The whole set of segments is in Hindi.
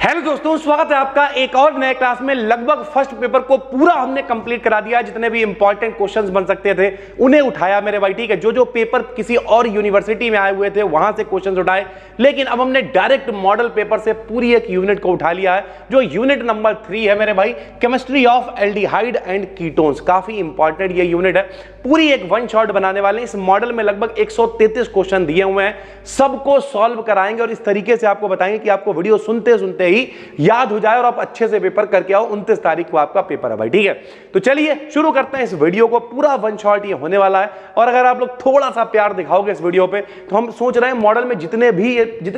हेलो दोस्तों, स्वागत है आपका एक और नए क्लास में। लगभग फर्स्ट पेपर को पूरा हमने कंप्लीट करा दिया। जितने भी इंपॉर्टेंट क्वेश्चंस बन सकते थे उन्हें उठाया मेरे भाई, ठीक है। जो पेपर किसी और यूनिवर्सिटी में आए हुए थे वहां से क्वेश्चंस उठाए, लेकिन अब हमने डायरेक्ट मॉडल पेपर से पूरी एक यूनिट को उठा लिया है, जो यूनिट नंबर 3 है मेरे भाई, chemistry of aldehyde and ketones. काफी इंपॉर्टेंट ये यूनिट है, पूरी एक वन शॉट बनाने वाले। इस मॉडल में लगभग 133 क्वेश्चन दिए हुए हैं, सबको सॉल्व कराएंगे और इस तरीके से आपको बताएंगे कि आपको वीडियो सुनते सुनते ही याद हो जाए और आप अच्छे से पेपर करके आओ। 29 तारीख को आपका पेपर है भाई, ठीक है। तो चलिए शुरू करते हैं इस वीडियो को। पूरा वन शॉट ये होने वाला है, और अगर आप लोग थोड़ा सा प्यार दिखाओगे इस वीडियो पे तो हम सोच रहे हैं मॉडल में जितनी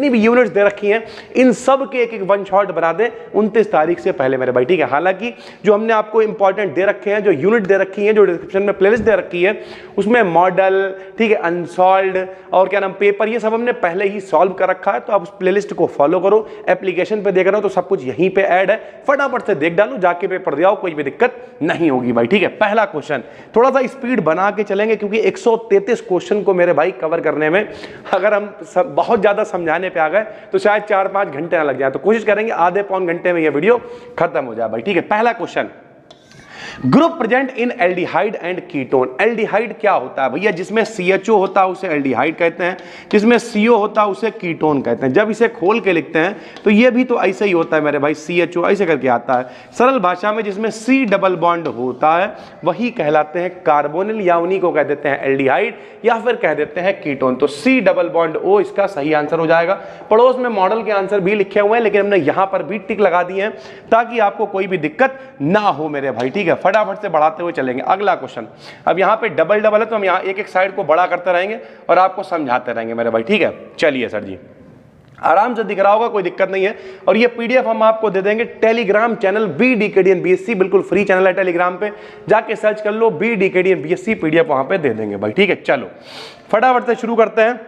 भी यूनिट्स दे रखी हैं इन सब के एक एक वन शॉट बना दें 29 तारीख से पहले मेरे भाई, ठीक है। हालांकि जो हमने आपको इंपॉर्टेंट दे रखे हैं, जो यूनिट दे रखी है, जो डिस्क्रिप्शन में प्लेलिस्ट दे रखी है, उसमें मॉडल, ठीक है, अनसॉल्व्ड और क्या नाम पेपर, ये सब हमने पहले ही सॉल्व कर रखा है। तो आप उस प्लेलिस्ट को फॉलो करो। एप्लीकेशन पे देख रहे हो तो सब कुछ यहीं पे ऐड है, फटाफट से देख डालो, जाके पेपर दे आओ, कोई भी दिक्कत नहीं होगी भाई, ठीक है। पहला क्वेश्चन, थोड़ा सा स्पीड बना के चलेंगे क्योंकि 133 क्वेश्चन को मेरे भाई कवर करने में अगर हम बहुत ज्यादा समझाने पे आ गए तो शायद 4-5 घंटे ना लग जाए। तो कोशिश करेंगे आधे पौन घंटे में यह वीडियो खत्म हो जाए भाई, ठीक है। पहला question, group present in aldehyde and ketone. Aldehyde क्या होता है भैया? जिसमें CHO होता है उसे एल्डिहाइड कहते हैं, जिसमें CO होता है उसे कीटोन कहते हैं। जब इसे खोल के लिखते हैं तो ये भी तो ऐसे ही होता है मेरे भाई, CHO ऐसे करके आता है। सरल भाषा में जिसमें C डबल बॉन्ड होता है वही कहलाते हैं कार्बोनिल, या उन्हीं को कह देते हैं एल्डिहाइड या फिर कह देते हैं कीटोन। तो C डबल बॉन्ड O इसका सही आंसर हो जाएगा। पड़ोस में मॉडल के आंसर भी लिखे हुए हैं, लेकिन हमने यहां पर भी टिक लगा दिए हैं ताकि आपको कोई भी दिक्कत ना हो मेरे भाई, ठीक है। फटाफट से बढ़ाते हुए चलेंगे। अगला क्वेश्चन, अब यहाँ पे डबल डबल है तो हम यहाँ एक एक साइड को बड़ा करते रहेंगे और आपको समझाते रहेंगे मेरे भाई, ठीक है। चलिए सर जी, आराम से दिख रहा होगा, कोई दिक्कत नहीं है। और ये PDF हम आपको दे देंगे टेलीग्राम चैनल BDKDN BSc, बिल्कुल फ्री चैनल है टेलीग्राम पे, जाके सर्च कर लो BDKDN BSc, PDF वहां पे दे देंगे भाई, ठीक है। चलो फटाफट से शुरू करते हैं।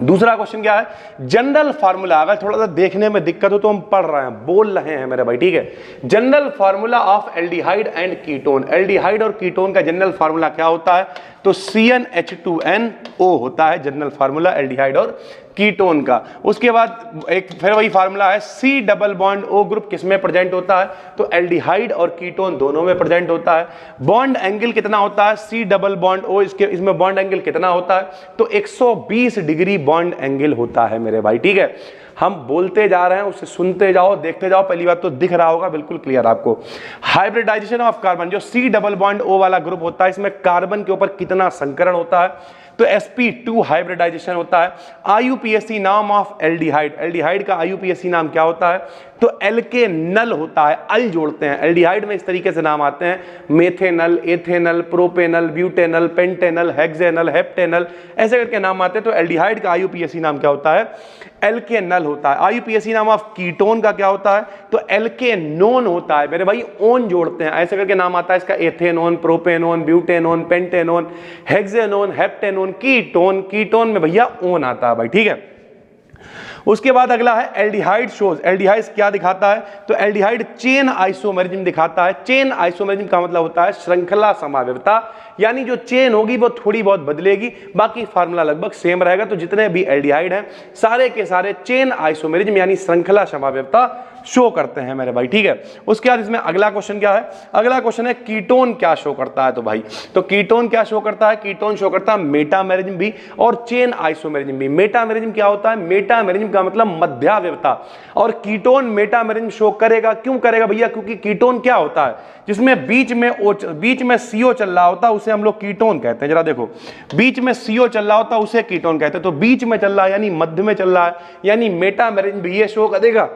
दूसरा क्वेश्चन क्या है? General formula. अगर थोड़ा सा देखने में दिक्कत हो तो हम पढ़ रहे हैं, बोल रहे हैं मेरे भाई, ठीक है। General formula of aldehyde and ketone. Aldehyde और कीटोन का जनरल फार्मूला क्या होता है? तो CnH2nO होता है जनरल फार्मूला एल्डिहाइड और कीटोन का। उसके बाद एक फिर वही फार्मूला है, C double bond O group किसमें प्रेजेंट होता है? तो एल्डिहाइड और कीटोन दोनों में प्रेजेंट होता है। बॉन्ड एंगल कितना होता है? C डबल बॉन्ड O, इसमें बॉन्ड एंगल कितना होता है? तो 120 डिग्री बॉन्ड एंगल होता है मेरे भाई, ठीक है। हम बोलते जा रहे हैं, उसे सुनते जाओ, देखते जाओ। पहली बात तो दिख रहा होगा बिल्कुल क्लियर आपको। हाइब्रिडाइजेशन ऑफ कार्बन, जो C डबल बॉन्ड O वाला ग्रुप होता है, इसमें कार्बन के ऊपर कितना संकरण होता है? तो sp2 हाइब्रिडाइजेशन होता है। IUPAC नाम ऑफ एल्डिहाइड, एल्डिहाइड का IUPAC नाम क्या होता है? तो एल्केनल होता है, अल जोड़ते हैं। एल्डिहाइड में इस तरीके से नाम आते हैं, methanal, ethanal, propanal, butanal, pentanal, hexanal, heptanal, ऐसे करके नाम आते हैं। तो एल्डिहाइड का IUPAC नाम क्या होता है? एल्केनल होता है। IUPAC नाम ऑफ कीटोन का क्या होता है? तो एल्केनोन होता है मेरे भाई, ओन जोड़ते हैं, ऐसे करके नाम आता है इसका। Ethanone, propanone, butanone, pentanone, hexanone, heptanone, ketone. Ketone में भैया ओन आता है भाई, ठीक है। उसके बाद अगला है एल्डिहाइड शोज। एल्डिहाइड क्या दिखाता है? तो एल्डिहाइड चेन आइसोमेरिज्म दिखाता है। चेन आइसोमेरिज्म का मतलब होता है श्रृंखला समावेशिता, यानी जो चेन होगी वो थोड़ी बहुत बदलेगी, बाकी फार्मूला लगभग सेम रहेगा। तो जितने भी एल्डिहाइड हैं सारे के सारे चेन आइसोमेरिज्म यानी श्रृंखला समावेशिता शो करते हैं मेरे भाई, ठीक है। उसके बाद इसमें अगला क्वेश्चन क्या है? अगला क्वेश्चन है कीटोन क्या शो करता है? तो भाई तो कीटोन क्या शो करता है? कीटोन शो करता है मेटामेरिज्म भी और चेन आइसोमेरिज्म भी। मेटामेरिज्म क्या होता है? मेटामेरिज्म का मतलब मध्यावयवता, और कीटोन मेटामेरिज्म शो करेगा। क्यों करेगा भैया? क्योंकि कीटोन क्या होता है? जिसमें बीच में CO चल रहा होता है उसे हम लोग कीटोन कहते हैं। जरा देखो, बीच में CO चल रहा होता है उसे कीटोन कहते हैं। तो बीच में चल रहा है यानी मध्य में चल रहा है, यानी मेटामेरिज्म भी ये शो करेगा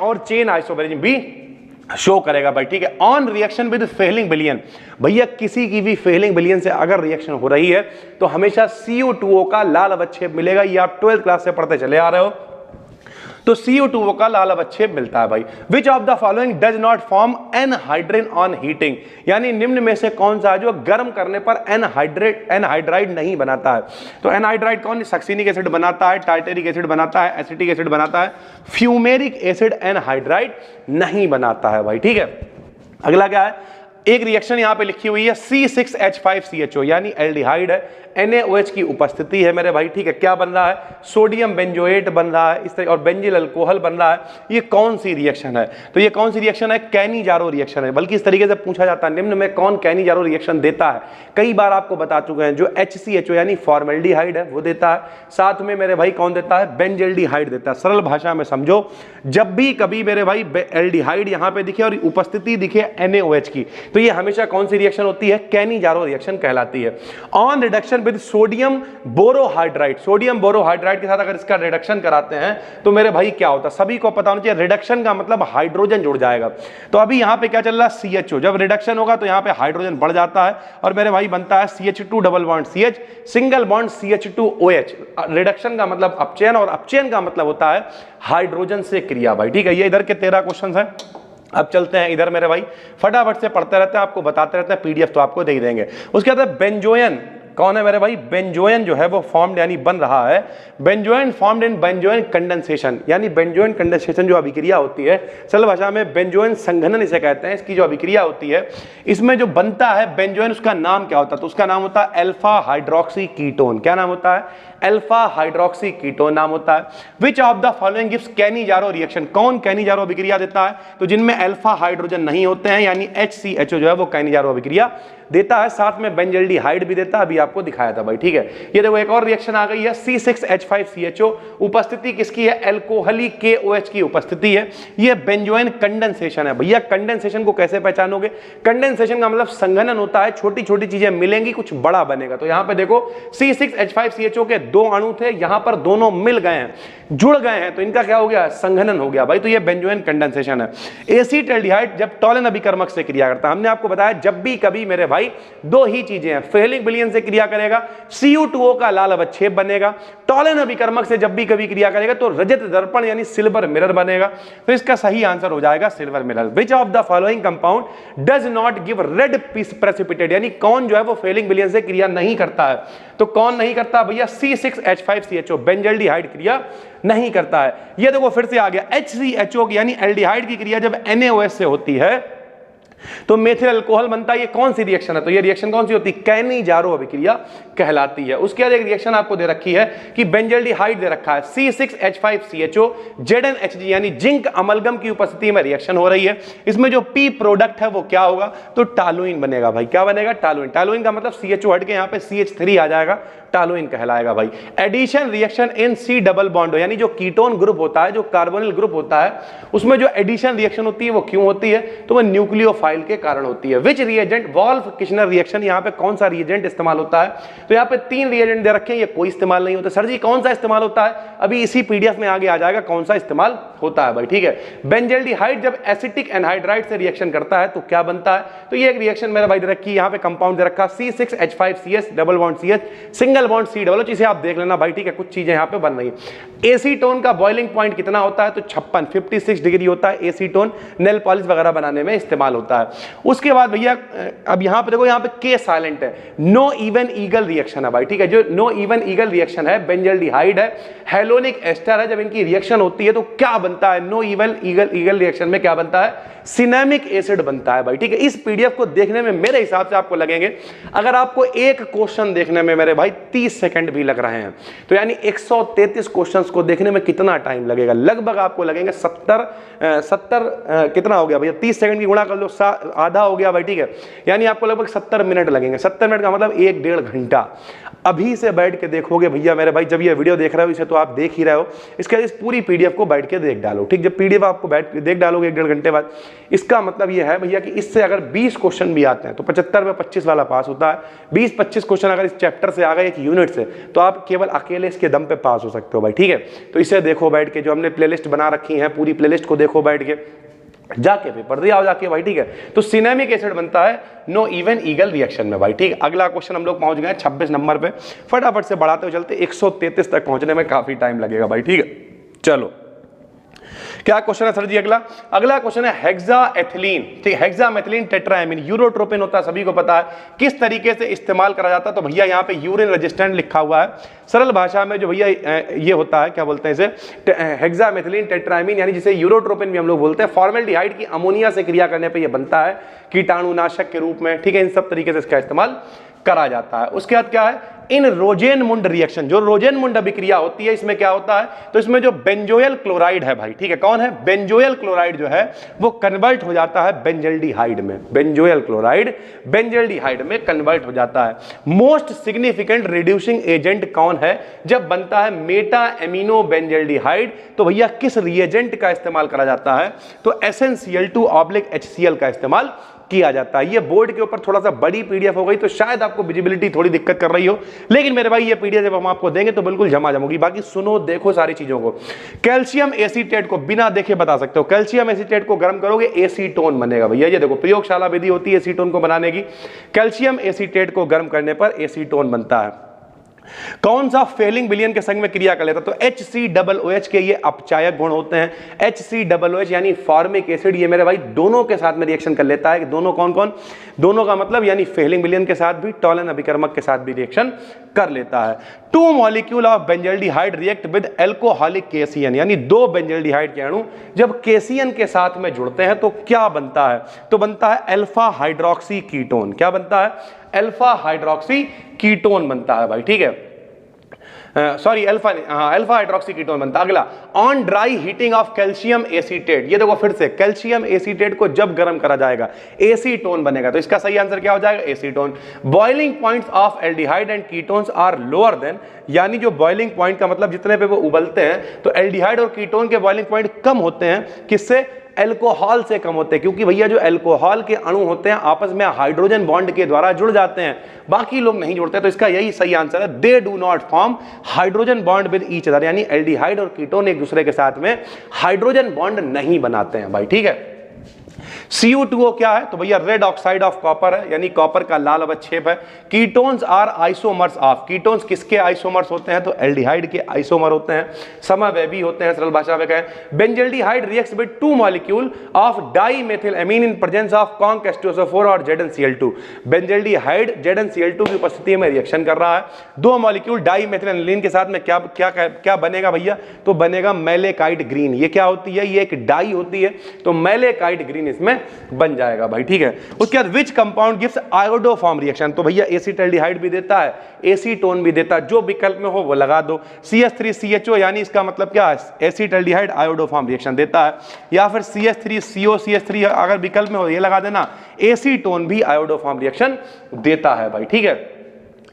और चेन आइसोमेरिज्म भी शो करेगा भाई, ठीक है। ऑन रिएक्शन विद फेलिंग विलियन, भैया किसी की भी फेलिंग विलियन से अगर रिएक्शन हो रही है तो हमेशा CO2O का लाल अवक्षेप मिलेगा। ये आप 12th क्लास से पढ़ते चले आ रहे हो। तो CO2O का लाल अवक्षेप मिलता है भाई। Which of the following does not form anhydride on heating, यानी निम्न में से कौन सा है जो गर्म करने पर एनहाइड्राइड नहीं बनाता है? तो एनहाइड्राइड कौन? सक्सिनिक एसिड बनाता है, टार्टेरिक एसिड बनाता है, एसिटिक एसिड बनाता है, फ्यूमेरिक एसिड एनहाइड्राइड नहीं बनाता है भाई, ठीक है। अगला क्या है? एक रिएक्शन यहां पे लिखी हुई है C6H5CHO यानी एल्डिहाइड है, NaOH की उपस्थिति है मेरे भाई, ठीक है। क्या बन रहा है? सोडियम बेंजोएट बन रहा है इस तरह, और बेंजिल अल्कोहल बन रहा है। ये कौन सी रिएक्शन है? तो ये कौन सी रिएक्शन है? कैनिजारो रिएक्शन है। बल्कि इस तरीके से पूछा जाता है, निम्न में कौन कैनिजारो रिएक्शन देता है? कई बार आपको बता चुके हैं, जो HCHO यानी फॉर्मेल्डिहाइड है वो देता है, साथ में मेरे भाई कौन देता है? बेंजल्डिहाइड देता है। सरल भाषा में समझो, जब भी कभी मेरे भाई एल्डिहाइड यहां पे दिखे और उपस्थिति दिखे NaOH की, तो ये हमेशा कौन सी रिएक्शन होती है? कैनिजारो रिएक्शन कहलाती है। On reduction with sodium borohydride, sodium borohydride के साथ अगर इसका रिडक्शन कराते हैं तो मेरे भाई क्या होता है? सभी को पता होना चाहिए, रिडक्शन का मतलब हाइड्रोजन जुड़ जाएगा। तो अभी यहां पे क्या चल रहा है? CHO, जब रिडक्शन होगा तो यहां पे हाइड्रोजन बढ़ जाता है और मेरे भाई बनता है CH2 double bond CH, single bond CH2OH। Reduction का मतलब अपचयन, और अपचयन का मतलब होता है हाइड्रोजन से क्रिया भाई, ठीक है। ये इधर के 13 क्वेश्चन है। अब चलते हैं इधर मेरे भाई, फटाफट से पढ़ते रहते हैं, आपको बताते रहते हैं, PDF तो आपको दे ही देंगे। उसके बाद बेंजोयन कौन है मेरे भाई? बेंजोयन जो है वो फॉर्म्ड यानी बन रहा है, बेंजोयन फॉर्म्ड इन बेंजोयन कंडेंसेशन, यानी बेंजोयन कंडेंसेशन जो अभिक्रिया होती है, सरल भाषा में बेंजोयन संघनन इसे कहते हैं। इसकी जो अभिक्रिया होती है, इसमें जो बनता है बेंजोयन, उसका नाम क्या होता है? तो उसका नाम होता है अल्फा हाइड्रोक्सी कीटोन। क्या नाम होता है? अल्फा हाइड्रोक्सी कीटोन नाम होता है। Which of the following gives Cannizzaro reaction? कौन कैनिजारो अभिक्रिया देता है? तो जिनमें अल्फा हाइड्रोजन नहीं होते हैं, यानी HCHO जो है वो कैनिजारो अभिक्रिया देता है, साथ में बेंजल्डिहाइड भी देता है, अभी आपको दिखाया था भाई, ठीक है। ये देखो एक और रिएक्शन आ गई है, C6H5CHO, उपस्थिति किसकी है? अल्कोहली KOH की उपस्थिति है। ये बेंजोइन कंडेंसेशन है। भैया कंडेंसेशन को कैसे पहचानोगे? कंडेंसेशन का मतलब संघनन होता है, छोटी छोटी चीजें मिलेंगी, कुछ बड़ा बनेगा। तो यहां पे देखो C6H5CHO के दो अणु थे, यहां पर दोनों मिल गए हैं, जुड़ गए हैं, तो इनका क्या हो गया? संघनन हो गया भाई। तो ये बेंजोइन कंडेंसेशन है। एसीटल्डिहाइड जब टॉलन अभिकर्मक से क्रिया करता है, हमने आपको बताया जब भी कभी मेरे भाई दो ही चीजें हैं, फेलिक विलयन से क्रिया करेगा Cu2O का लाल अवक्षेप बनेगा, टॉलन अभिकर्मक से जब भी कभी क्रिया करेगा तो रजत दर्पण यानी सिल्वर मिरर बनेगा। तो इसका सही आंसर हो जाएगा silver mirror. Which of the following compound does not give red precipitate, यानी कौन जो है वो फेलिक विलयन से क्रिया नहीं करता है? तो कौन नहीं करता भैया? C6H5CHO बेंजल्डिहाइड क्रिया नहीं करता है। ये देखो फिर से आ गया HCHO यानी एल्डिहाइड की क्रिया जब NaOH से होती है तो मेथिल अल्कोहल बनता है। ये कौन सी रिएक्शन है? तो ये रिएक्शन कौन सी होती है? कैनिजारो अभिक्रिया कहलाती है। उसके बाद एक रिएक्शन आपको दे रखी है कि बेंजल्डिहाइड दे रखा है C6H5CHO ZnHG यानी जिंक अमलगम की उपस्थिति में रिएक्शन हो रही है। इसमें जो P प्रोडक्ट है वो क्या होगा? तो टालुइन बनेगा भाई। क्या बनेगा? टालुइन। टालुइन का मतलब CHO हट के यहाँ पे CH3 आ जाएगा, टालुइन कहलाएगा भाई। Addition reaction in C double bond, यानी जो कीटोन ग्रुप होता है, जो कार्बोनिल ग्रुप होता है, उसमें जो एडिशन रिएक्शन होती है वो क्यों होती है? तो वो न्यूक्लियोफाइल के कारण होती है। विच रिएजेंट वॉल्फ किशनर रिएक्शन, यहाँ पे कौन सा रिएजेंट इस्तेमाल होता है? तो यहाँ पे 3 रिएजेंट दे रखे हैं, ये कोई इस्तेमाल नहीं होता। सर जी कौन सा इस्तेमाल होता है? अभी इसी PDF में आगे आ जाएगा कौन सा इस्तेमाल होता है भाई, ठीक है। बेंजल्डिहाइड जब एसिटिक एनहाइड्राइड से रिएक्शन करता है तो क्या बनता है? तो ये एक रिएक्शन मेरा भाई दे रखी है, यहाँ पे कंपाउंड दे रखा C6H5CS double bond CH single bond C double, इसे आप देख लेना भाई, ठीक है। कुछ चीजें यहाँ पे बन रही है। एसीटोन का बॉइलिंग पॉइंट कितना होता है? तो 56 डिग्री होता है। एसीटोन नेल पॉलिश वगैरह बनाने में इस्तेमाल होता है। उसके बाद भैया अब यहाँ पे देखो, यहाँ पे K साइलेंट है, नो इवन ईगल रिएक्शन है भाई, ठीक है। जो नो इवन ईगल रिएक्शन है, बेंजल्डिहाइड है, हेलोनिक एस्टर है, जब इनकी रिएक्शन होती है तो क्या बनता है? नो इवन ईगल रिएक्शन में क्या बनता है? सिनेमिक एसिड बनता है भाई, ठीक है। इस PDF को देखने में मेरे हिसाब से आपको लगेंगे, अगर आपको एक क्वेश्चन देखने में मेरे भाई 30 सेकंड भी लग रहे हैं, तो यानी 133 क्वेश्चंस को देखने में कितना टाइम लगेगा? लगभग आपको लगेंगे 70 कितना हो गया भैया? 30 सेकंड की गुणा कर लो, आधा हो गया भाई, ठीक है। यानी आपको लगभग 70 मिनट लगेंगे। 70 मिनट का मतलब 1-1.5 घंटा। अभी से बैठ के देखोगे भैया मेरे भाई, जब ये वीडियो देख रहे हो, इसे तो आप देख ही रहे हो, इसके इस पूरी PDF को बैठ के देख डालो, ठीक। जब PDF आपको बैठ के देख डालोगे 1-1.5 घंटे बाद, इसका मतलब ये है भैया कि इससे अगर 20 क्वेश्चन भी आते हैं तो 75 में 25 वाला पास होता है। 20-25 क्वेश्चन अगर इस चैप्टर से आ गए, एक यूनिट से, तो आप केवल अकेले इसके दम पे पास हो सकते हो भाई, ठीक है। तो इसे देखो बैठ के, जो हमने प्लेलिस्ट बना रखी है, पूरी प्लेलिस्ट को देखो बैठ के, जाके पेपर दिया जाके भाई, ठीक है। तो सिनेमिक एसिड बनता है नो इवन ईगल रिएक्शन में भाई, ठीक है। अगला क्वेश्चन हम लोग पहुंच गए 26 नंबर पे, फटाफट से बढ़ाते हुए चलते, 133 तक पहुंचने में काफी टाइम लगेगा भाई, ठीक है। चलो, क्या क्वेश्चन है सर जी? अगला क्वेश्चन है हेक्साएथिलीन, ठीक, हेक्सामेथिलीन टेट्राएमीन यूरोट्रोपिन होता है, सभी को पता है, किस तरीके से इस्तेमाल करा जाता है? तो भैया यहाँ पे यूरिन रेजिस्टेंट लिखा हुआ है, सरल भाषा में जो भैया ये होता है, क्या बोलते हैं इसे, हेक्सामेथिलीन टेट्राएमीन, यानी जिसे यूरोट्रोपिन भी हम लोग बोलते हैं। फॉर्मेल्डिहाइड की अमोनिया से क्रिया करने पर यह बनता है कीटाणुनाशक के रूप में, ठीक है, इन सब तरीके से इसका इस्तेमाल करा जाता है। उसके बाद क्या है, इन रोजेनमुंड रिएक्शन, जो रोजेनमुंड अभिक्रिया होती है, इसमें क्या होता है, तो इसमें जो बेंजोयल क्लोराइड है भाई, ठीक है, कौन है, बेंजोयल क्लोराइड जो है वो कन्वर्ट हो जाता है बेंजल्डिहाइड में, बेंजोयल क्लोराइड बेंजल्डिहाइड में कन्वर्ट हो जाता है। मोस्ट सिग्निफिकेंट रिड्यूसिंग एजेंट कौन है जब बनता है मेटा एमिनो बेंजल्डिहाइड? तो भैया किस रिएजेंट का इस्तेमाल करा जाता है? तो SnCl2/HCl का इस्तेमाल किया जाता है। ये बोर्ड के ऊपर थोड़ा सा बड़ी पीडीएफ हो गई तो शायद आपको विजिबिलिटी थोड़ी दिक्कत कर रही हो, लेकिन मेरे भाई ये पीडीएफ जब हम आपको देंगे तो बिल्कुल जमा होगी। बाकी सुनो देखो सारी चीजों को। कैल्शियम एसीटेट को बिना देखे बता सकते हो, कैल्शियम एसीटेट को गर्म करोगे एसीटोन बनेगा भैया। ये देखो प्रयोगशाला विधि होती है एसीटोन को बनाने की, कैल्शियम एसीटेट को गर्म करने पर एसीटोन बनता है। कौन सा फेलिंग विलयन के संग में क्रिया कर लेता? तो HCOOH के ये अपचायक गुण होते हैं। HCOOH यानी फॉर्मिक एसिड, ये मेरे भाई दोनों के साथ में रिएक्शन कर लेता है। दोनों कौन कौन? दोनों का मतलब यानी फेलिंग विलयन के साथ भी, टॉलन अभिकर्मक के साथ भी रिएक्शन कर लेता है। 2 molecule of benzaldehyde react with alcoholic KCN, यानी 2 बेंजल्डिहाइड के अणु जब केसीएन के साथ में जुड़ते हैं तो क्या बनता है? तो बनता है अल्फा हाइड्रोक्सी कीटोन। क्या बनता है? अल्फा हाइड्रोक्सी कीटोन बनता है भाई, ठीक है, सॉरी अल्फा हाइड्रोक्सी कीटोन बनता है। अगला, on dry heating of calcium acetate, ये देखो फिर से कैल्शियम एसीटेट को जब गर्म करा जाएगा एसीटोन बनेगा। तो इसका सही आंसर क्या हो जाएगा? Acetone. Boiling points of aldehyde and ketones are lower than, यानी जो बॉइलिंग पॉइंट का मतलब जितने पे वो उबलते हैं, तो एल्डिहाइड और कीटोन के बॉइलिंग पॉइंट कम होते हैं, किससे? अल्कोहल से कम होते हैं, क्योंकि भैया जो अल्कोहल के अणु होते हैं आपस में हाइड्रोजन बॉन्ड के द्वारा जुड़ जाते हैं, बाकी लोग नहीं जुड़ते। तो इसका यही सही आंसर है, they do not form hydrogen bond with each other, यानी एल्डिहाइड और कीटोन एक दूसरे के साथ में हाइड्रोजन बॉन्ड नहीं बनाते हैं भाई, ठीक है। CuO2 क्या है? तो भैया रेड ऑक्साइड ऑफ कॉपर है, यानी कॉपर का लाल अवक्षेप है। Ketones are isomers of, ketones किसके आइसोमर्स होते हैं? तो एल्डिहाइड के आइसोमर होते हैं, समवैवी होते हैं, सरल भाषा में कहें। Benzaldehyde reacts with 2 molecule of dimethylamine in presence of कॉन्क-H2SO4 और ZnCl2। बेंजल्डिहाइड ZnCl2 की उपस्थिति में रिएक्शन कर रहा है 2 मॉलिक्यूल डाइमेथिलएनीलीन के साथ में, क्या क्या क्या बनेगा भैया? तो बनेगा मैलेकाइट ग्रीन। ये क्या होती है? ये एक डाई होती है, तो मैलेकाइट ग्रीन इसमें बन जाएगा भाई, ठीक है। उसके बाद which compound gives iodoform reaction? तो भैया एसिटाल्डिहाइड भी देता है, एसीटोन भी देता है, जो विकल्प में हो वो लगा दो। CH3CHO, यानी इसका मतलब क्या है? एसिटाल्डिहाइड आयोडोफॉर्म रिएक्शन देता है, या फिर CH3CO अगर विकल्प में हो ये लगा देना, एसीटोन भी आयोडोफॉर्म रिएक्शन देता है भाई, ठीक है।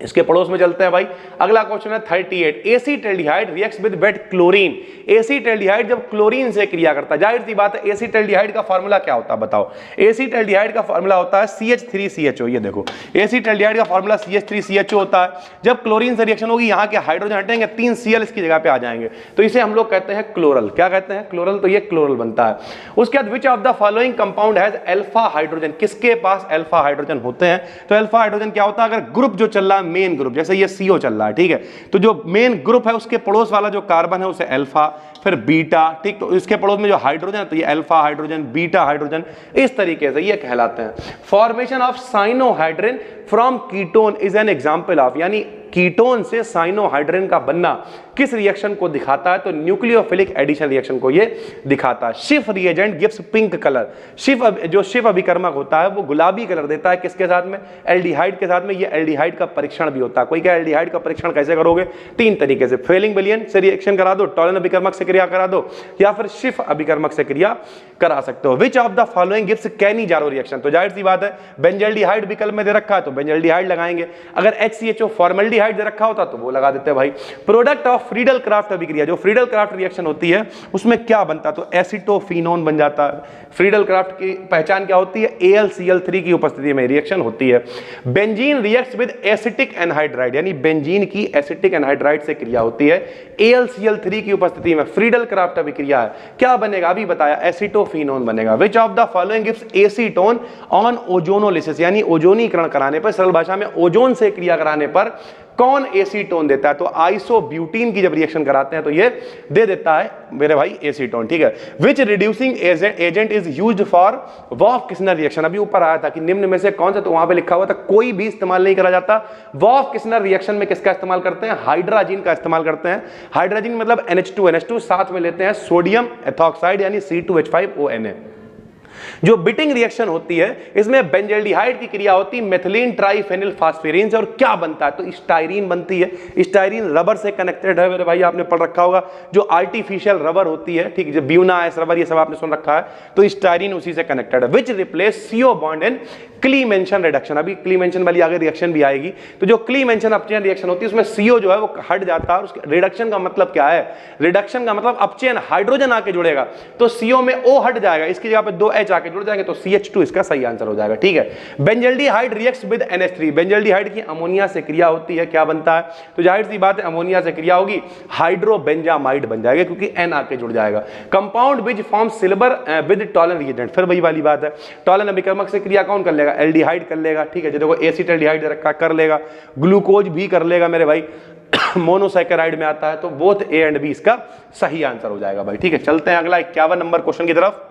इसके पड़ोस में चलते हैं भाई। अगला क्वेश्चन है 38, acetaldehyde reacts with weight chlorine. Acetaldehyde जब क्लोरीन से क्रिया करता है, जाहिर सी बात है एसिटाल्डिहाइड का फार्मूला क्या होता है बताओ? एसिटाल्डिहाइड का फार्मूला होता है CH3CHO। ये देखो एसिटाल्डिहाइड का फार्मूला CH3CHO होता है। जब क्लोरीन से रिएक्शन होगी, यहाँ के हाइड्रोजन हटेंगे, 3 Cl इसकी जगह पे आ जाएंगे, तो इसे हम लोग कहते हैं क्लोरल। क्या कहते हैं? क्लोरल। तो ये क्लोरल बनता है। उसके बाद विच of the following compound has alpha hydrogen? किसके पास अल्फा हाइड्रोजन होते हैं? तो अल्फा हाइड्रोजन क्या होता है? अगर ग्रुप जो चल रहा है मेन ग्रुप, जैसे ये CO चल रहा है, ठीक है, तो जो मेन ग्रुप है उसके पड़ोस वाला जो कार्बन है उसे अल्फा, फिर बीटा, ठीक, तो इसके पड़ोस में जो हाइड्रोजन है तो ये अल्फा हाइड्रोजन, बीटा हाइड्रोजन, इस तरीके से ये कहलाते हैं। Formation of cyanohydrin from ketone is an example of, यानी कीटोन से साइनोहाइड्रिन का बनना किस रिएक्शन को दिखाता है? तो न्यूक्लियोफिलिक एडिशन रिएक्शन को ये दिखाता है। Schiff reagent gives pink colour. जो शिफ अभिकर्मक होता है वो गुलाबी कलर देता है, किसके साथ में? एल्डिहाइड के साथ में। ये एल्डिहाइड का परीक्षण भी होता है। कोई क्या एल्डिहाइड का परीक्षण कैसे करोगे? 3 तरीके से, फेलिंग विलयन से रिएक्शन करा दो, टॉलन अभिकर्मक से क्रिया करा दो, या फिर शिफ अभिकर्मक से क्रिया करा सकते हो। Which of the following gives Cannizzaro reaction? तो जाहिर सी बात है बेंजल्डिहाइड विकल्प में दे रखा है तो बेंजल्डिहाइड लगाएंगे, अगर HCHO फॉर्मल्डिहाइड दे रखा होता तो वो लगा देते हैं भाई। प्रोडक्ट ऑफ फ्रीडल क्राफ्ट अभिक्रिया, जो फ्रीडल क्राफ्ट रिएक्शन होती है उसमें क्या बनता? तो एसिटोफिनोन बन जाता है। फ्रीडल क्राफ्ट की पहचान क्या होती है? AlCl3 की उपस्थिति में रिएक्शन होती है। Benzene reacts with acetic anhydride, यानी बेंजीन की एसिटिक एनहाइड्राइड से क्रिया होती है AlCl3 की उपस्थिति में। फ्रीडल क्राफ्ट अभिक्रिया है, क्या बनेगा? अभी बताया, एसिटोफिनोन बनेगा। विच of the following gives acetone on ozonolysis, यानी ओजोनीकरण कराने पर, सरल भाषा में ओजोन से क्रिया कराने पर कौन एसीटोन देता है? तो आइसोब्यूटीन की जब रिएक्शन कराते हैं तो ये दे देता है मेरे भाई एसीटोन, ठीक है। Which reducing agent is used for Wolff Kishner reaction? अभी ऊपर आया था कि निम्न में से कौन सा, तो वहां पे लिखा हुआ था कोई भी इस्तेमाल नहीं करा जाता। वॉफ किस्नर रिएक्शन में किसका इस्तेमाल करते हैं? हाइड्राजीन का इस्तेमाल करते हैं। हाइड्राजीन मतलब NH2 साथ में लेते हैं सोडियम एथॉक्साइड यानी C2H5ONa। जो बिटिंग रिएक्शन होती है इसमें बेंजल्डिहाइड की क्रिया होती है मेथिलीन ट्राइफेनिल फास्फेरिन से, और क्या बनता है? तो स्टाइरीन बनती है। स्टाइरीन रबर से कनेक्टेड है मेरे भाई, आपने पढ़ रखा होगा, जो आर्टिफिशियल रबर होती है, ठीक है, जो ब्यूना एस रबर ये सब आपने सुन रखा है, तो स्टाइरीन उसी से कनेक्टेड है। Which replace CO bond in Clemmensen reduction. अभी क्लीमेंशन वाली आगे रिएक्शन भी आएगी, तो जो क्लीमेंशन अपचयन रिएक्शन होती है उसमें CO जो है वो हट जाता है। उसके रिडक्शन का मतलब क्या है? रिडक्शन का मतलब अपचयन, हाइड्रोजन आके जुड़ेगा तो CO में O हट जाएगा, इसकी जगह पे 2H आके जुड़ जाएंगे तो CH2 इसका सही आंसर हो जाएगा, ठीक है। Benzaldehyde reacts with NH3। Benzaldehyde की अमोनिया से क्रिया होती है, क्या बनता है? तो जाहिर सी बात है अमोनिया से क्रिया होगी, हाइड्रोबेंजामाइड बन जाएगा क्योंकि N आके जुड़ जाएगा। Compound which form silver with Tollens reagent, फिर वही वाली बात है, टॉलन अभिकर्मक से क्रिया कौन कर लेगा? एल्डिहाइड कर लेगा, ठीक है। जो देखो एसिटाल्डिहाइड रखा कर लेगा, ग्लूकोज भी कर लेगा मेरे भाई, मोनोसैकेराइड में आता है, तो बोथ A एंड B इसका सही आंसर हो जाएगा भाई, ठीक है। चलते हैं अगला 51 नंबर क्वेश्चन की तरफ।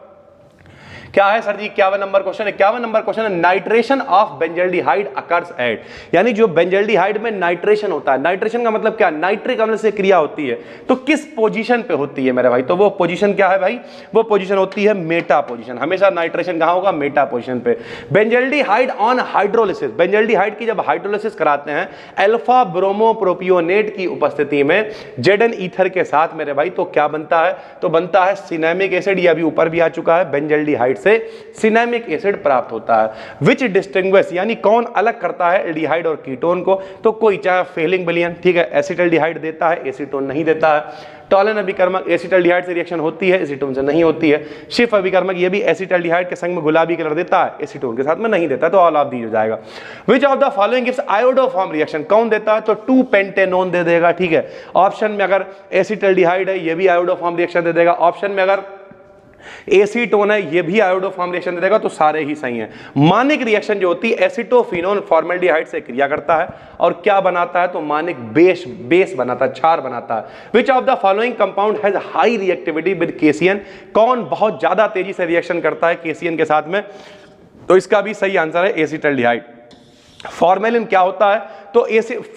क्या है सर जी 51 नंबर क्वेश्चन? 51 नंबर क्वेश्चन है nitration of benzaldehyde occurs at, यानी जो बेंजल्डिहाइड में नाइट्रेशन होता है, नाइट्रेशन का मतलब क्या? नाइट्रिक अम्ल से क्रिया होती है, तो किस पोजीशन पे होती है मेरे भाई? तो वो पोजीशन क्या है भाई? वो पोजीशन होती है मेटा पोजीशन। हमेशा नाइट्रेशन कहां होगा? मेटा पोजीशन पे। बेंजल्डिहाइड ऑन हाइड्रोलिसिस, बेंजल्डिहाइड की जब हाइड्रोलिसिस कराते हैं अल्फा ब्रोमोप्रोपियोनेट की उपस्थिति में Zn ईथर के साथ मेरे भाई, तो क्या बनता है? तो बनता है सिनेमिक एसिड, ये अभी ऊपर भी आ चुका है, बेंजल्डिहाइड से सिनेमिक एसिड प्राप्त होता है। विच डिस्टिंग्विश, यानी कौन अलग करता है एल्डिहाइड और कीटोन को? तो कोई, चाहे फेलिंग विलयन, ठीक है, एसिटाल्डिहाइड देता है, एसीटोन नहीं देता है। टॉलन अभिकर्मक एसिटाल्डिहाइड से रिएक्शन होती है, एसीटोन से नहीं होती है। शिफ अभिकर्मक ये भी एसिटाल्डिहाइड के संग में गुलाबी कलर देता है, एसीटोन के साथ में नहीं देता, तो ऑल ऑफ दी हो जाएगा। विच of the following gives iodoform reaction, कौन देता है? तो 2-पेंटेनोन दे देगा, ठीक है। ऑप्शन में अगर एसिटाल्डिहाइड है ये भी आयोडोफॉर्म रिएक्शन दे देगा, ऑप्शन में अगर एसीटोन है ये भी आयोडोफॉर्म रिएक्शन दे देगा, तो सारे ही सही हैं। मानिक रिएक्शन जो होती है एसिटोफिनोन फॉर्मल्डिहाइड से क्रिया करता है और क्या बनाता है? तो मानिक बेस बनाता है, क्षार बनाता है। Which of the following compound has high reactivity with KCN, कौन बहुत ज्यादा तेजी से रिएक्शन करता है केसीएन के साथ में? तो इसका भी सही आंसर है एसिटाल्डिहाइड। फॉर्मेलिन क्या होता है? तो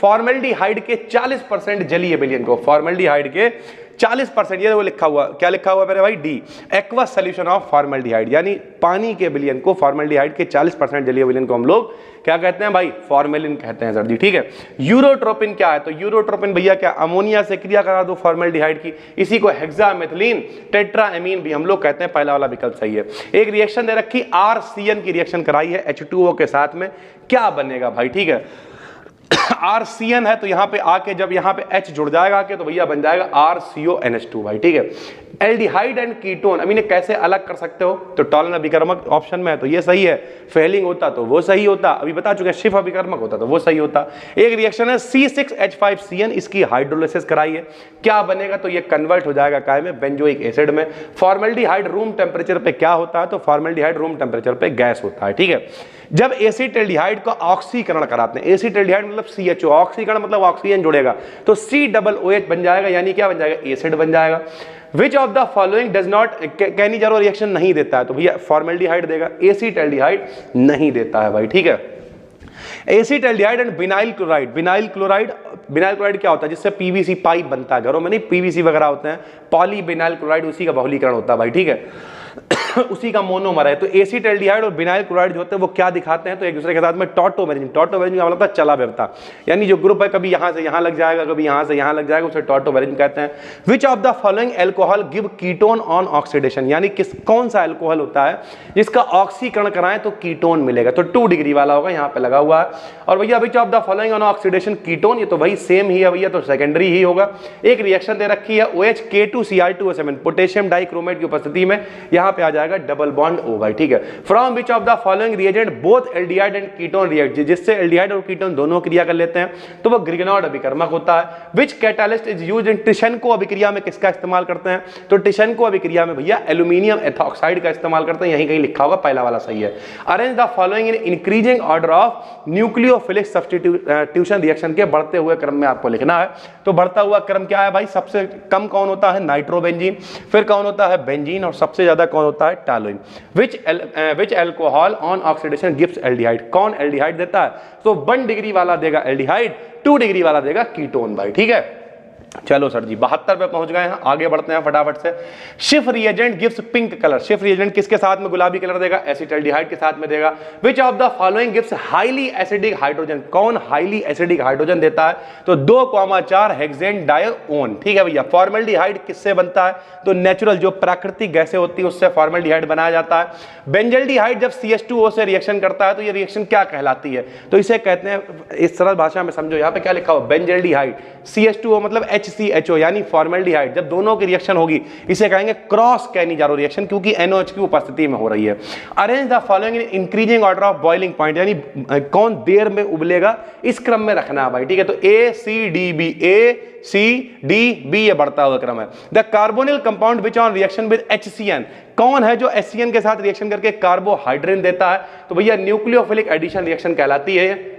फॉर्मल्डिहाइड के 40% जलीय विलयन को, फॉर्मल्डिहाइड के 40%, ये वो लिखा हुआ, क्या लिखा हुआ मेरे भाई? D, aqueous solution of formaldehyde, यानी पानी के विलयन को, फॉर्मल्डिहाइड के 40% जलीय विलयन को हम लोग क्या कहते हैं भाई? फॉर्मेलिन कहते हैं सर जी, ठीक है। यूरोट्रोपिन क्या है? तो यूरोट्रोपिन भैया क्या? अमोनिया से क्रिया करा दो फॉर्मल्डिहाइड की, इसी को हेक्सामेथिलीन टेट्राएमीन भी हम लोग कहते हैं, पहला वाला विकल्प सही है। एक रिएक्शन दे रखी, RCN की रिएक्शन कराई है H2O के साथ में, क्या बनेगा भाई? ठीक है, RCN है तो यहां पे आके जब यहां पे H जुड़ जाएगा आके तो भैया बन जाएगा RCONH2 भाई, ठीक है। एल्डिहाइड एंड कीटोन अब इन्हें कैसे अलग कर सकते हो? तो टॉलन अभिकर्मक ऑप्शन में है तो ये सही है, फेलिंग होता तो वो सही होता, अभी बता चुके हैं, शिफ अभिकर्मक होता तो वो सही होता। एक रिएक्शन है C6H5CN, इसकी हाइड्रोलिसिस कराई है, क्या बनेगा? तो ये कन्वर्ट हो जाएगा काय में? बेंजोइक एसिड में। फॉर्मल्डिहाइड रूम टेम्परेचर पे क्या होता है? तो फॉर्मल्डिहाइड रूम टेम्परेचर पे गैस होता है, ठीक है। जब एसिटाल्डिहाइड का ऑक्सीकरण कराते हैं, एसिटाल्डिहाइड मतलब CHO, ऑक्सीकरण मतलब ऑक्सीजन जुड़ेगा तो COOH बन जाएगा, यानी क्या बन जाएगा? एसिड बन जाएगा। विच of the following does not, Cannizzaro reaction नहीं देता है तो भैया फॉर्मल्डिहाइड देगा, एसिटाल्डिहाइड नहीं देता है भाई, ठीक है। Acetaldehyde and vinyl chloride, vinyl chloride क्या होता है? जिससे PVC पाइप बनता है, घरों में नहीं PVC वगैरह होते हैं, पॉलीविनाइल क्लोराइड उसी का बहुलीकरण होता है भाई, ठीक है। उसी का मोनोमर है। तो एसिटाल्डिहाइड और बिनाइल क्लोराइड जो होते हैं वो क्या दिखाते हैं? तो एक दूसरे के साथ में टॉटोमेरिज्म, टॉटोमेरिज्म का मतलब है चला व्यवता, यानी जो ग्रुप है कभी यहां से यहां लग जाएगा, कभी यहां से यहां लग जाएगा, उसे टॉटोमेरिज्म कहते हैं। विच of the following alcohol give ketone on oxidation, यानी कौन सा एल्कोहल होता है जिसका ऑक्सीकरण कराएं तो कीटोन मिलेगा? तो 2 डिग्री वाला होगा, यहां पे लगा हुआ है। और भैया विच of the following on oxidation ketone, ये तो भाई सेम ही है भैया, तो सेकेंडरी ही होगा। एक रिएक्शन दे रखी है OH K2Cr2O7, पोटेशियम डाइक्रोमेट की उपस्थिति में, यहां यहां पे आ जाएगा डबल बॉन्ड O भाई, ठीक है। From which of the following reagent both aldehyde and ketone react, जिससे एल्डिहाइड और कीटोन दोनों क्रिया कर लेते हैं तो वो ग्रिगनॉर्ड अभिकर्मक होता है। विच कैटालिस्ट इज यूज्ड इन टिशनको अभिक्रिया में किसका इस्तेमाल करते हैं, तो टिशनको अभिक्रिया में भैया एल्यूमिनियम एथॉक्साइड का इस्तेमाल करते हैं, यहीं कहीं लिखा होगा, पहला वाला सही है। Arrange the following in increasing order of nucleophilic substitution reaction के बढ़ते हुए क्रम में आपको लिखना है। तो बढ़ता हुआ क्रम क्या है भाई, सबसे कम कौन होता है, नाइट्रोबेंजीन, फिर कौन होता है, बेंजीन, और सबसे ज्यादा कौन होता है, toluene. Which alcohol on oxidation gives aldehyde, कौन एल्डिहाइड देता है, तो 1 डिग्री वाला देगा एल्डिहाइड, 2 डिग्री वाला देगा कीटोन भाई, ठीक है। चलो सर जी 72 पे पहुंच गए हैं, आगे बढ़ते हैं फटाफट से। Schiff reagent gives pink colour, Schiff reagent किसके साथ में गुलाबी कलर देगा, एसिटल्डिहाइड के साथ में देगा। विच of the following gives highly acidic hydrogen, कौन हाईली एसिडिक हाइड्रोजन देता है, तो 2,4 हेक्सेन डायोन, ठीक है भैया। फॉर्मल्डिहाइड किससे बनता है, तो नेचुरल जो प्राकृतिक गैसें होती है उससे फॉर्मल्डिहाइड बनाया जाता है। बेंजल्डिहाइड जब CH2O से रिएक्शन करता है तो ये रिएक्शन क्या कहलाती है, तो इसे कहते हैं, इस सरल भाषा में समझो, यहाँ पे क्या लिखा हो, बेंजल्डिहाइड, CH2O मतलब HCHO यानी फॉर्मल्डिहाइड, जब दोनों की रिएक्शन होगी इसे कहेंगे क्रॉस कैनिजारो रिएक्शन, क्योंकि NOH की उपस्थिति में हो रही है। Arrange the following in increasing order of boiling point, यानी कौन देर में उबलेगा इस क्रम में रखना है भाई, ठीक है। तो ACDB ये बढ़ता हुआ क्रम है। The carbonyl compound which on reaction with HCN, कौन है जो HCN के साथ रिएक्शन करके कार्बोहाइड्रेन देता है, तो भैया न्यूक्लियोफिलिक एडिशन रिएक्शन कहलाती है।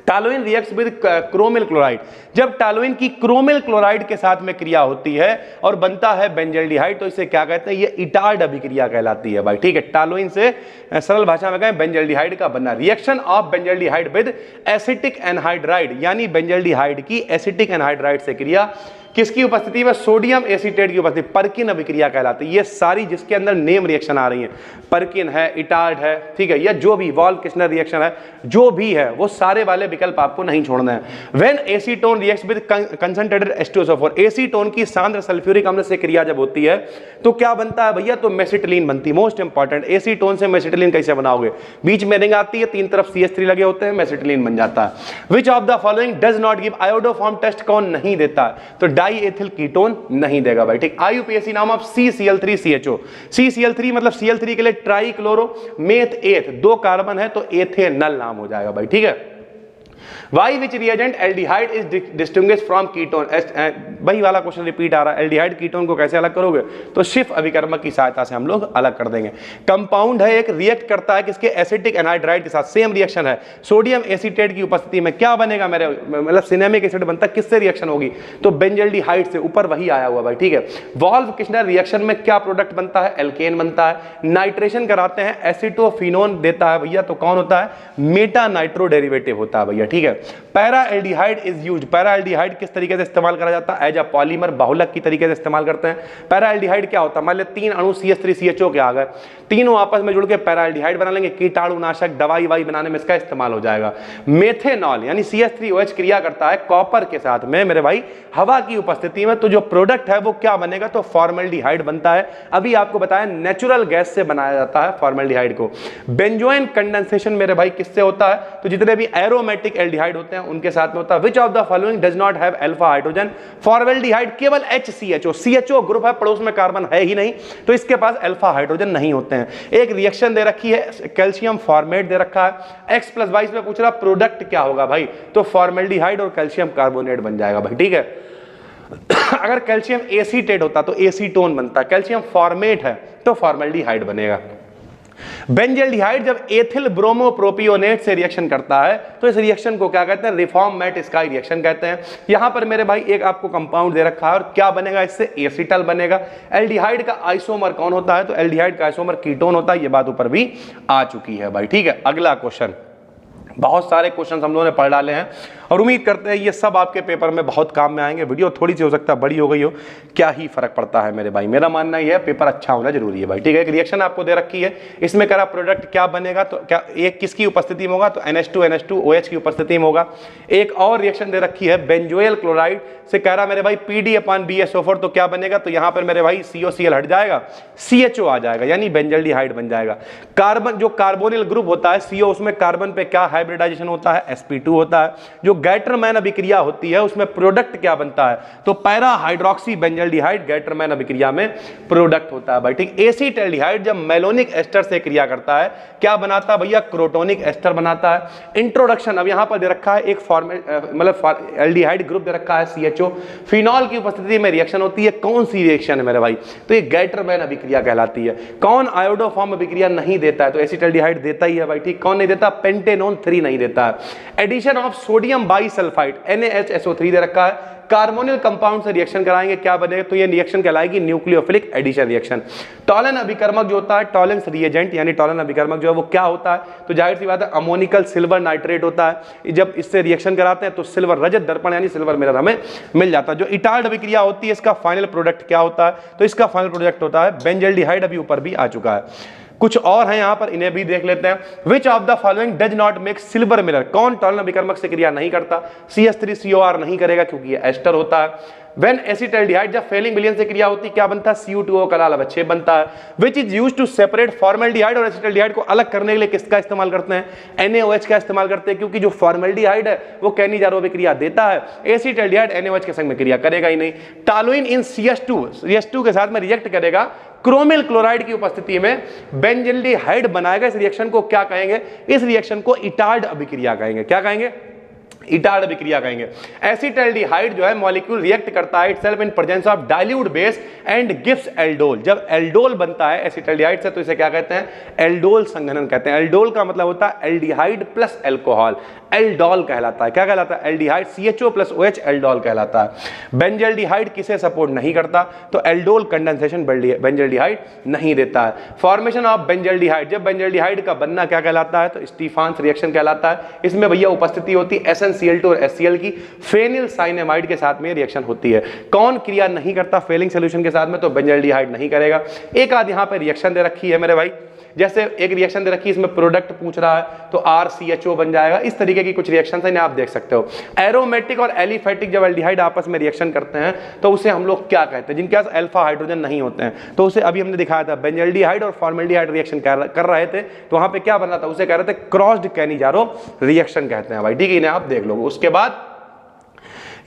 Toluene reacts with chromyl chloride, जब टॉलुइन की क्रोमिल क्लोराइड के साथ में क्रिया होती है और बनता है बेंजल्डिहाइड, तो इसे क्या कहते हैं, ये इटार्ड अभिक्रिया कहलाती है भाई, ठीक है। टॉलुइन से सरल भाषा में कहें बेंजल्डिहाइड का बनना। Reaction of benzaldehyde with acetic anhydride, यानी बेंजल्डिहाइड की एसिटिक एनहाइड्राइड से क्रिया किसकी उपस्थिति में, सोडियम एसीटेट की उपस्थिति, परकिन अभिक्रिया कहलाती है। ये सारी जिसके अंदर नेम रिएक्शन आ रही है, परकिन है, इटार्ड है, ठीक है, या जो भी वॉल्व किस्नर रिएक्शन है, जो भी है वो सारे वाले विकल्प आपको नहीं छोड़ना है। When acetone reacts with concentrated H2SO4, acetone की सांद्र सल्फ्यूरिक अम्ल से क्रिया जब होती है तो क्या बनता है भैया, तो मेसिटिलीन बनती है। मोस्ट इंपॉर्टेंट, एसीटोन से मेसिटिलीन कैसे बनाओगे, बीच में रिंग आती है, 3 तरफ CH3 लगे होते हैं, मेसिटिलीन बन जाता है। Which of the following does not give iodoform test, कौन नहीं देता है, तो डाई एथिल कीटोन नहीं देगा भाई, ठीक। IUPAC नाम ऑफ CCl3CHO, CCl3 मतलब Cl3 के लिए ट्राई क्लोरो मेथ एथ, 2 कार्बन है तो एथेनल नाम हो जाएगा भाई, ठीक है। Why which reagent aldehyde is distinguished from ketone, वही वाला क्वेश्चन रिपीट आ रहा है, एल्डिहाइड कीटोन को कैसे अलग करोगे, तो शिफ अभिकर्मक की सहायता से हम लोग अलग कर देंगे। कंपाउंड है एक, रिएक्ट करता है किसके, एसिटिक एनहाइड्राइड के साथ, सेम रिएक्शन है, सोडियम एसीटेट की उपस्थिति में क्या बनेगा मेरे, मतलब सिनेमिक एसिड बनता है, किससे रिएक्शन होगी, तो बेंजल्डिहाइड से, ऊपर वही आया हुआ भाई, ठीक है। वॉल्व किस्नर रिएक्शन में क्या प्रोडक्ट बनता है, एल्केन बनता है। नाइट्रेशन कराते हैं, एसिटोफिनोन देता है भैया, तो कौन होता है, मेटा नाइट्रो डेरिवेटिव होता है भैया, ठीक है। Para aldehyde is used, para aldehyde किस तरीके से इस्तेमाल करा जाता है, एज अ पॉलीमर, बहुलक की तरीके से इस्तेमाल करते हैं। पैरा एल्डिहाइड क्या होता है, मान ले 3 अणु CH3CHO के आ गए, तीनों आपस में जुड़ के पैरा एल्डिहाइड बना लेंगे, कीटाणुनाशक दवाई वाई बनाने में इसका इस्तेमाल हो जाएगा। मेथेनॉल यानी CH3OH क्रिया करता है कॉपर के साथ में मेरे भाई हवा की उपस्थिति में, तो जो प्रोडक्ट है वो क्या बनेगा, तो फॉर्मल्डिहाइड बनता है। अभी आपको बताया नेचुरल गैस से बनाया जाता है फॉर्मल्डिहाइड को। बेंजोइन कंडेंसेशन मेरे भाई किससे होता है, तो जितने भी एरोमेटिक एल्डिहाइड होते हैं उनके साथ में होता है। Which of the following does not have alpha hydrogen, formaldehyde केवल HCHO, CHO ग्रुप है, पड़ोस में कार्बन है ही नहीं, तो इसके पास अल्फा हाइड्रोजन नहीं होते हैं। एक रिएक्शन दे रखी है, कैल्शियम फॉर्मेट दे रखा है, X+22 में पूछ रहा प्रोडक्ट क्या होगा भाई, तो फॉर्मल्डिहाइड और कैल्शियम कार्बोनेट बन जाएगा भाई, ठीक है। अगर कैल्शियम एसीटेट होता तो एसीटोन बनता, कैल्शियम फॉर्मेट है तो फॉर्मल्डिहाइड बनेगा। बेंजल्डिहाइड जब एथिल ब्रोमोप्रोपियोनेट से रिएक्शन करता है तो इस रिएक्शन को क्या कहते हैं, रिफॉर्म मैट स्काई रिएक्शन कहते हैं। यहां पर मेरे भाई एक आपको कंपाउंड दे रखा है और क्या बनेगा, इससे एसिटल बनेगा। एल्डिहाइड का आइसोमर कौन होता है, तो एल्डिहाइड का आइसोमर कीटोन होता है, ये बात ऊपर भी आ चुकी है भाई, ठीक है। अगला क्वेश्चन, बहुत सारे क्वेश्चन हम लोगों ने पढ़ डाले हैं और उम्मीद करते हैं ये सब आपके पेपर में बहुत काम में आएंगे। वीडियो थोड़ी सी हो सकता है बड़ी हो गई हो, क्या ही फर्क पड़ता है मेरे भाई, मेरा मानना ये है पेपर अच्छा होना जरूरी है भाई, ठीक है। एक रिएक्शन आपको दे रखी है, इसमें करा प्रोडक्ट क्या बनेगा, तो क्या एक किसकी उपस्थिति में होगा, तो NH2NH2OH की उपस्थिति में होगा। एक और रिएक्शन दे रखी है बेंजोइल क्लोराइड से, कह रहा मेरे भाई PD/BSO4, तो क्या बनेगा, तो यहां पर मेरे भाई COCl हट जाएगा, CHO आ जाएगा, यानी बेंजल्डिहाइड बन जाएगा। कार्बन जो कार्बोनिल ग्रुप होता है CO, उसमें कार्बन पे क्या हाइब्रिडाइजेशन होता है, sp2 होता है। जो गैटरमैन अभिक्रिया होती है उसमें प्रोडक्ट क्या बनता है, तो पैरा हाइड्रोक्सी बेंजल्डिहाइड गैटरमैन अभिक्रिया में प्रोडक्ट होता है भाई, ठीक। एसीटल्डिहाइड जब मेलोनिक एस्टर से क्रिया करता है क्या बनाता है भैया, क्रोटोनिक एस्टर बनाता है। इंट्रोडक्शन अब यहां पर दे रखा है एक मतलब एल्डिहाइड ग्रुप दे रखा है CHO, फिनॉल की उपस्थिति में रिएक्शन होती है, कौन सी रिएक्शन है मेरे भाई, तो ये गैटरमैन अभिक्रिया कहलाती है। कौन आयोडोफॉर्म अभिक्रिया नहीं देता है, तो एसीटल्डिहाइड देता ही है भाई, ठीक। कौन नहीं देता, पेंटेनोन 3 नहीं देता है। Addition of sodium bisulphite NaHSO3 दे रखा है, कार्बोनिल कंपाउंड से रिएक्शन कराएंगे क्या बनेगा, तो ये रिएक्शन कहलाएगी न्यूक्लियोफिलिक एडिशन रिएक्शन। टॉलन अभिकर्मक जो होता है, टॉलेंस रिएजेंट यानी टॉलन अभिकर्मक जो है वो क्या होता है, तो जाहिर सी बात है अमोनिकल सिल्वर नाइट्रेट होता है। जब इससे रिएक्शन कराते हैं तो सिल्वर रजत दर्पण यानी सिल्वर मिरर हमें मिल जाता है। जो इटार्ड अभिक्रिया होती है इसका फाइनल प्रोडक्ट क्या होता है, तो इसका फाइनल प्रोडक्ट होता है बेंजल्डिहाइड, अभी ऊपर भी आ चुका है। कुछ और हैं यहां पर, इन्हें भी देख लेते हैं। विच of the following does not make silver mirror, कौन टॉलन अभिकर्मक से क्रिया नहीं करता, CH3COR नहीं करेगा क्योंकि ये एस्टर होता है। When एसीटल्डिहाइड जब फेलिंग विलयन से क्रिया होती है क्या बनता है, CO2O कलाल अवच्छेद बनता है। Which is used to separate formaldehyde और एसीटल्डिहाइड को अलग करने के लिए किसका इस्तेमाल करते हैं, NaOH का इस्तेमाल करते हैं, क्योंकि जो फॉर्मल्डिहाइड है वो कैनिजारो अभिक्रिया देता है, एसीटल्डिहाइड NaOH के संग में क्रिया करेगा ही नहीं। टॉलुइन इन CH2 के साथ में रिएक्ट करेगा, क्रोमिल क्लोराइड की उपस्थिति में बेंजल्डिहाइड बनाएगा। इस रिएक्शन को क्या कहेंगे, इस रिएक्शन को इटार्ड अभिक्रिया कहेंगे। क्या कहेंगे, इटार्ड अभिक्रिया कहेंगे। एसीटल्डिहाइड जो है मॉलिक्यूल रिएक्ट करता है itself in presence of dilute base and gives aldol. जब एल्डोल बनता है एसीटल्डिहाइड से तो इसे क्या कहते हैं, एल्डोल संघनन कहते हैं। एल्डोल का मतलब होता है एल्डिहाइड प्लस एल्कोहल, एल्डोल कहलाता है। क्या कहलाता है, aldehyde CHO plus OH aldol कहलाता है। बेंजल्डिहाइड किसे सपोर्ट नहीं करता, तो एल्डोल कंडेंसेशन बेंजल्डिहाइड नहीं देता है। फॉर्मेशन ऑफ बेंजल्डिहाइड, जब बेंजल्डिहाइड का बनना क्या कहलाता है, तो स्टीफान्स रिएक्शन कहलाता है। इसमें भैया उपस्थिति होती है SnCl2 और HCl की, फेनिल साइनेमाइड के साथ में रिएक्शन होती है। कौन क्रिया नहीं करता फेलिंग सोल्यूशन के साथ में, तो बेंजल्डिहाइड नहीं करेगा। एक आध यहां पर रिएक्शन दे रखी है मेरे भाई, जैसे एक रिएक्शन दे रखी है इसमें प्रोडक्ट पूछ रहा है तो RCHO बन जाएगा। इस तरीके की कुछ रिएक्शन है आप देख सकते हो। एरोमेटिक और एलिफेटिक जब एल्डिहाइड आपस में रिएक्शन करते हैं तो उसे हम लोग क्या कहते हैं, जिनके पास अल्फा हाइड्रोजन नहीं होते हैं, तो उसे अभी हमने दिखाया था बेंजल्डिहाइड और फॉर्मल्डिहाइड रिएक्शन कर रहे थे तो वहां पे क्या बन रहा था, उसे कह रहे थे क्रॉस्ड कैनिजारो रिएक्शन कहते हैं भाई, ठीक है। इन्हें आप देख लो। उसके बाद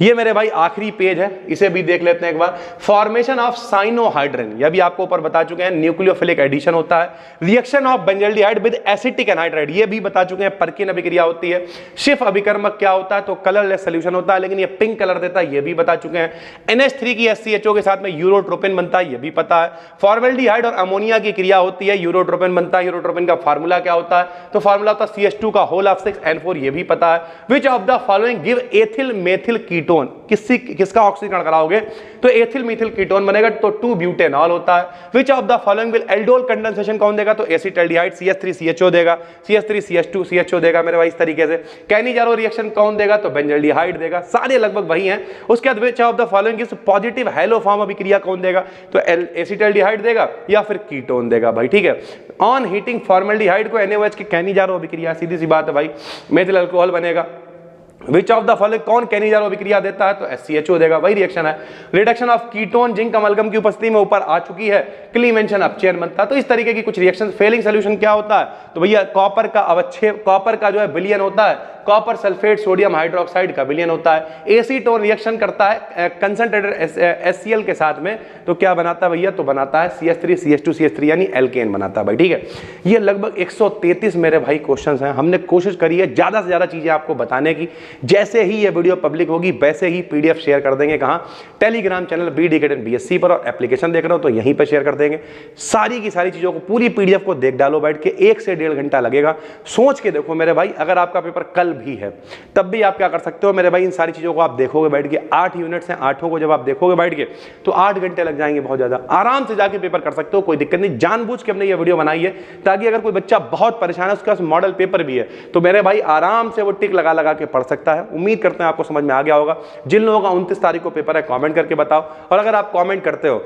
ये मेरे भाई आखिरी पेज है, इसे भी देख लेते हैं एक बार। फॉर्मेशन ऑफ साइनोहाइड्रिन, यह भी आपको ऊपर बता चुके हैं, न्यूक्लियोफिलिक एडिशन होता है। Reaction of benzaldehyde with acetic anhydride, ये भी बता चुके हैं, पर्किन अभिक्रिया होती है। शिफ अभिकर्मक क्या होता है, तो कलरलेस सोल्यूशन होता है, लेकिन ये पिंक कलर देता है, ये भी बता चुके हैं। NH3 की SCHO के साथ में यूरोट्रोपिन बनता है, ये भी पता है। फॉर्मल्डिहाइड और अमोनिया की क्रिया होती है, यूरोट्रोपिन बनता है। यूरोट्रोपिन का फार्मूला क्या होता है, तो फार्मूला होता है CH2 का होल ऑफ 6N4, ये भी पता है। Which of the following give ethyl methyl ketone, किसका ऑक्सीकरण कराओगे, तो एथिल मीथिल कीटोन बनेगा, तो 2-ब्यूटेनॉल होता है। Which of the following will aldol condensation कौन देगा, तो एसीटल्डिहाइड CH3CHO देगा, CH3CH2CHO देगा मेरे भाई, इस तरीके से। कैनिजारो रिएक्शन कौन देगा, तो बेंजल्डिहाइड देगा, सारे लगभग वही हैं। उसके बाद विच of the following is positive haloform अभिक्रिया कौन देगा, तो एसीटल्डिहाइड देगा या फिर कीटोन देगा भाई, ठीक है। ऑन हीटिंग फॉर्मल्डिहाइड को NaOH की कैनिजारो अभिक्रिया, सीधी सी बात है भाई, मेथिल अल्कोहल बनेगा। विच ऑफ द फॉलोइंग कौन कैनिजारो अभिक्रिया देता है, तो SCHO देगा, वही रिएक्शन है। Reduction of ketone zinc amalgam की उपस्थिति में ऊपर आ चुकी है, क्लीमेंशन अपचयन बनता है। तो इस तरीके की कुछ रिएक्शन। फेलिंग सोल्यूशन क्या होता है, तो भैया कॉपर का अवच्छेद, कॉपर का जो है विलयन होता है, कॉपर सल्फेट सोडियम हाइड्रोक्साइड का विलयन होता है। एसीटोन रिएक्शन करता है कंसंट्रेटेड HCl के साथ में, तो क्या बनाता है भैया, तो बनाता है CH3CH2CH3 यानी एल्केन बनाता है भाई, ठीक है। ये लगभग 133 मेरे भाई क्वेश्चंस हैं। हमने कोशिश करी है ज्यादा से ज्यादा चीजें आपको बताने की। जैसे ही ये वीडियो पब्लिक होगी वैसे ही PDF शेयर कर देंगे, कहां, टेलीग्राम चैनल BD-BSc पर, और एप्लीकेशन देख रहे हो तो यहीं पर शेयर कर देंगे। सारी की सारी चीजों को, पूरी PDF को देख डालो बैठ के, 1 से 1.5 घंटा लगेगा। सोच के देखो मेरे भाई, अगर आपका पेपर कल भी है तब भी आप क्या कर सकते हो मेरे भाई, इन सारी चीजों को आप देखोगे बैठ के। 8 यूनिट्स हैं, 8 को जब आप देखोगे बैठ के तो 8 घंटे लग जाएंगे, बहुत ज्यादा। आराम से जाके पेपर कर सकते हो, कोई दिक्कत नहीं। जानबूझ के हमने ये वीडियो बनाई है ताकि अगर कोई बच्चा बहुत परेशान है, उसके पास मॉडल पेपर भी है, तो मेरे भाई आराम से वो टिक लगा लगा के पढ़ सकता है। उम्मीद करते हैं आपको समझ में आ गया होगा। जिन लोगों का 29 तारीख को पेपर है कमेंट करके बताओ, और अगर आप कमेंट करते हो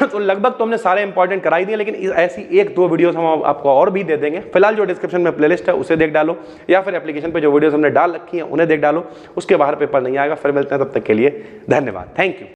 तो लगभग तो हमने सारे इंपॉर्टेंट कराई दिए, लेकिन ऐसी 1-2 वीडियोस हम आपको और भी दे देंगे। फिलहाल जो डिस्क्रिप्शन में प्लेलिस्ट है उसे देख डालो, या फिर एप्लीकेशन पे जो वीडियोस हमने डाल रखी हैं उन्हें देख डालो। उसके बाहर पेपर नहीं आएगा। फिर मिलते हैं, तब तक के लिए धन्यवाद, थैंक यू।